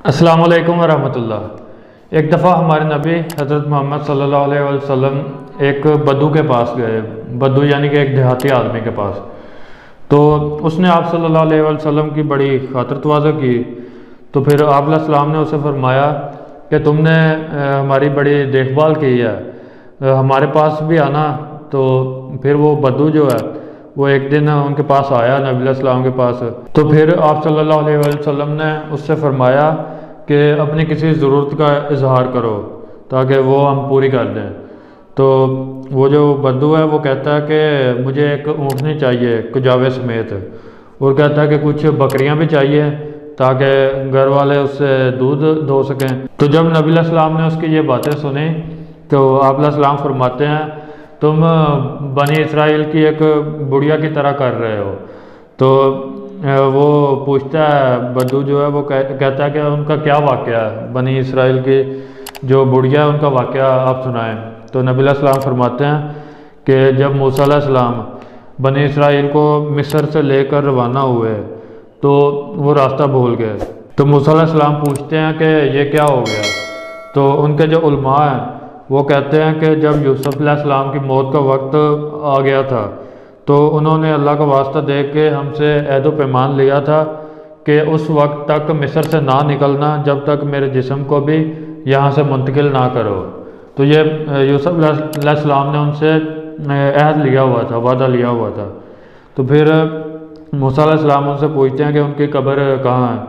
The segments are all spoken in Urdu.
السلام علیکم ورحمۃ اللہ۔ ایک دفعہ ہمارے نبی حضرت محمد صلی اللہ علیہ وسلم ایک بدو کے پاس گئے، بدو یعنی کہ ایک دیہاتی آدمی کے پاس۔ تو اس نے آپ صلی اللہ علیہ وسلم کی بڑی خاطر تواضع کی۔ تو پھر آپ علیہ السلام نے اسے فرمایا کہ تم نے ہماری بڑی دیکھ بھال کی ہے، ہمارے پاس بھی آنا۔ تو پھر وہ بدو جو ہے وہ ایک دن ان کے پاس آیا، نبی علیہ السلام کے پاس۔ تو پھر آپ صلی اللہ علیہ وسلم نے اس سے فرمایا کہ اپنی کسی ضرورت کا اظہار کرو تاکہ وہ ہم پوری کر دیں۔ تو وہ جو بدو ہے وہ کہتا ہے کہ مجھے ایک اونٹنی چاہیے کجاوے سمیت، اور کہتا ہے کہ کچھ بکریاں بھی چاہیے تاکہ گھر والے اس سے دودھ دو سکیں۔ تو جب نبی علیہ السلام نے اس کی یہ باتیں سنی تو آپ علیہ السلام فرماتے ہیں تم بنی اسرائیل کی ایک بڑھیا کی طرح کر رہے ہو۔ تو وہ پوچھتا ہے بدو جو ہے وہ کہتا ہے کہ ان کا کیا واقعہ ہے، بنی اسرائیل کی جو بڑھیا ہے ان کا واقعہ آپ سنائیں۔ تو نبی علیہ السلام فرماتے ہیں کہ جب موسیٰ علیہ السلام بنی اسرائیل کو مصر سے لے کر روانہ ہوئے تو وہ راستہ بھول گئے۔ تو موسیٰ علیہ السلام پوچھتے ہیں کہ یہ کیا ہو گیا؟ تو ان کے جو علماء ہیں وہ کہتے ہیں کہ جب یوسف علیہ السلام کی موت کا وقت آ گیا تھا تو انہوں نے اللہ کا واسطہ دے کے ہم سے عہد و پیمان لیا تھا کہ اس وقت تک مصر سے نہ نکلنا جب تک میرے جسم کو بھی یہاں سے منتقل نہ کرو۔ تو یہ یوسف علیہ السلام نے ان سے عہد لیا ہوا تھا، وعدہ لیا ہوا تھا۔ تو پھر موسیٰ علیہ السلام ان سے پوچھتے ہیں کہ ان کی قبر کہاں ہے؟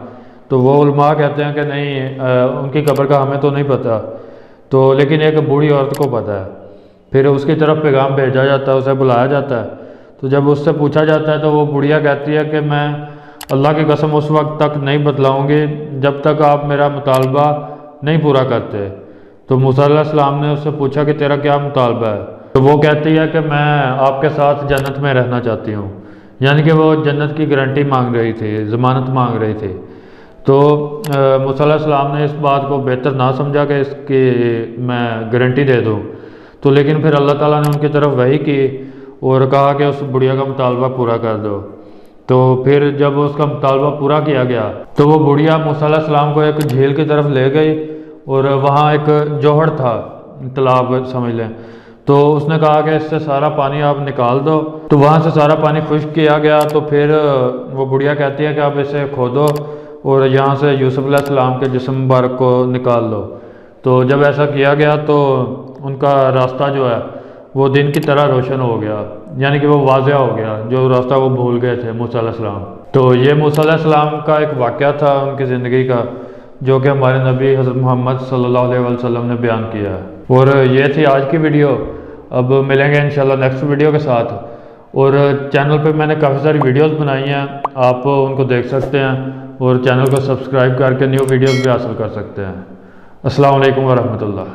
تو وہ علماء کہتے ہیں کہ نہیں، ان کی قبر کا ہمیں تو نہیں پتہ، تو لیکن ایک بوڑھی عورت کو پتہ ہے۔ پھر اس کی طرف پیغام بھیجا جاتا ہے، اسے بلایا جاتا ہے۔ تو جب اس سے پوچھا جاتا ہے تو وہ بڑھیا کہتی ہے کہ میں اللہ کی قسم اس وقت تک نہیں بتلاؤں گی جب تک آپ میرا مطالبہ نہیں پورا کرتے۔ تو موسیٰ علیہ السلام نے اس سے پوچھا کہ تیرا کیا مطالبہ ہے؟ تو وہ کہتی ہے کہ میں آپ کے ساتھ جنت میں رہنا چاہتی ہوں، یعنی کہ وہ جنت کی گارنٹی مانگ رہی تھی، ضمانت مانگ رہی تھی۔ تو موسیٰ علیہ السلام نے اس بات کو بہتر نہ سمجھا کہ اس کی میں گارنٹی دے دوں، تو لیکن پھر اللہ تعالیٰ نے ان کی طرف وحی کی اور کہا کہ اس بڑھیا کا مطالبہ پورا کر دو۔ تو پھر جب اس کا مطالبہ پورا کیا گیا تو وہ بڑھیا موسیٰ علیہ السلام کو ایک جھیل کی طرف لے گئی، اور وہاں ایک جوہر تھا، تالاب سمجھ لیں۔ تو اس نے کہا کہ اس سے سارا پانی آپ نکال دو۔ تو وہاں سے سارا پانی خشک کیا گیا۔ تو پھر وہ بڑھیا کہتی ہے کہ آپ اسے کھودو اور یہاں سے یوسف علیہ السلام کے جسم مبارک کو نکال دو۔ تو جب ایسا کیا گیا تو ان کا راستہ جو ہے وہ دن کی طرح روشن ہو گیا، یعنی کہ وہ واضح ہو گیا، جو راستہ وہ بھول گئے تھے موسیٰ علیہ السلام۔ تو یہ موسیٰ علیہ السلام کا ایک واقعہ تھا ان کی زندگی کا، جو کہ ہمارے نبی حضرت محمد صلی اللہ علیہ وسلم نے بیان کیا ہے۔ اور یہ تھی آج کی ویڈیو۔ اب ملیں گے انشاءاللہ نیکسٹ ویڈیو کے ساتھ۔ اور چینل پہ میں نے کافی ساری ویڈیوز بنائی ہیں، آپ ان کو دیکھ سکتے ہیں اور چینل کو سبسکرائب کر کے نیو ویڈیوز بھی حاصل کر سکتے ہیں۔ السلام علیکم ورحمۃ اللہ۔